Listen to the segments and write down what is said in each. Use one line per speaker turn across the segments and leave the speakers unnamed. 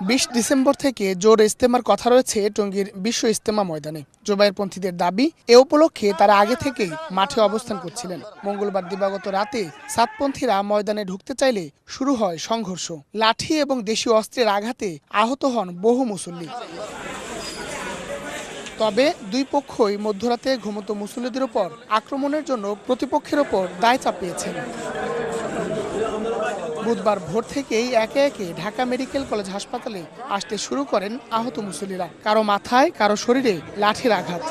20 December থেকে জোর ইজতেমার কথা রয়েছে টঙ্গীর বিশ্ব ইজতেমা ময়দানে। জুবায়েরপন্থীদের দাবি, এ উপলক্ষে তারা আগে থেকেই মাঠে অবস্থান করছিলেন। মঙ্গলবার দিবাগত রাতে সাতপন্থীরা ময়দানে ঢুকতে চাইলে শুরু হয় সংঘর্ষ। লাঠি এবং দেশীয় অস্ত্রের আঘাতে আহত হন বহু মুসল্লি। তবে দুই পক্ষই মধ্যরাতে ঘুমন্ত মুসল্লিদের উপর আক্রমণের জন্য প্রতিপক্ষের ওপর দায় চাপিয়েছেন। বুধবার ভোর থেকেই একে একে ঢাকা মেডিকেল কলেজ হাসপাতালে আসতে শুরু করেন আহত মুসল্লিরা। কারো মাথায়, কারো শরীরে লাঠির আঘাত।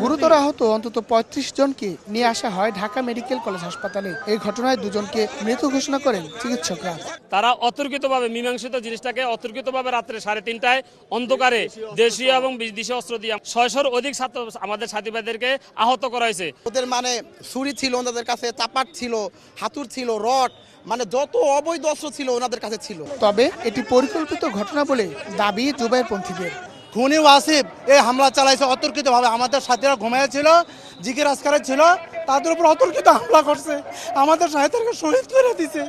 গুরুতর আহত অন্তত ৩৫ জনকে নিয়ে আসা হয় ঢাকা মেডিকেল কলেজ হাসপাতালে। এই ঘটনায় দুজনকে মৃত ঘোষণা করেন চিকিৎসকরা।
তারা অতর্কিতভাবে মীমাংসিত জিনিসটাকে অতর্কিতভাবে রাত্রে 3:30টায় অন্ধকারে দেশীয় এবং বিদেশি অস্ত্র দিয়ে ৬০০-র অধিক ছাত্র আমাদের সাথী ভাইদেরকে আহত করা হয়েছে।
ওদের মানে ছুরি ছিল ওনাদের কাছে, চাপাট ছিল, হাতুর ছিল, রড, মানে যত অবৈধ অস্ত্র ছিল ওনাদের কাছে ছিল।
তবে এটি পরিকল্পিত ঘটনা বলে দাবি জুবায়েরপন্থীদের।
খুনি ওয়াসিফ এই হামলা চালাইছে অতর্কিতভাবে। আমাদের সাথীরা ঘুমিয়েছিল, জিকির আজকারে ছিল, তাদের উপর অতর্কিত হামলা করছে, আমাদের সাথীদেরকে শহীদ করে দিছে।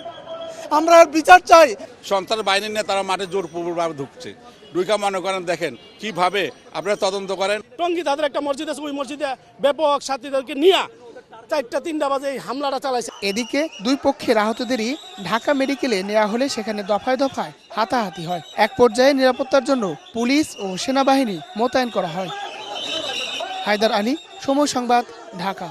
আমরা বিচার চাই।
সন্ত্রাস বাহিনী নিয়ে তারা মাঠে জোরপূর্বকভাবে ঢুকছে। ঢুকা মনে করেন, দেখেন কিভাবে আপনারা তদন্ত করেন।
টঙ্গী তাদের একটা মসজিদ আছে, ওই মসজিদে ব্যাপক সাথীদেরকে নিয়ে 4টা-3টা বাজে এই হামলাটা চালাইছে।
এদিকে দুই পক্ষের আহতদেরই ঢাকা মেডিকেলে নেওয়া হলে সেখানে দফায় দফায় হাতাহাতি হয়। এক পর্যায়ে নিরাপত্তার জন্য পুলিশ ও সেনাবাহিনী মোতায়েন করা হয়। হায়দার আলী, সময় সংবাদ, ঢাকা।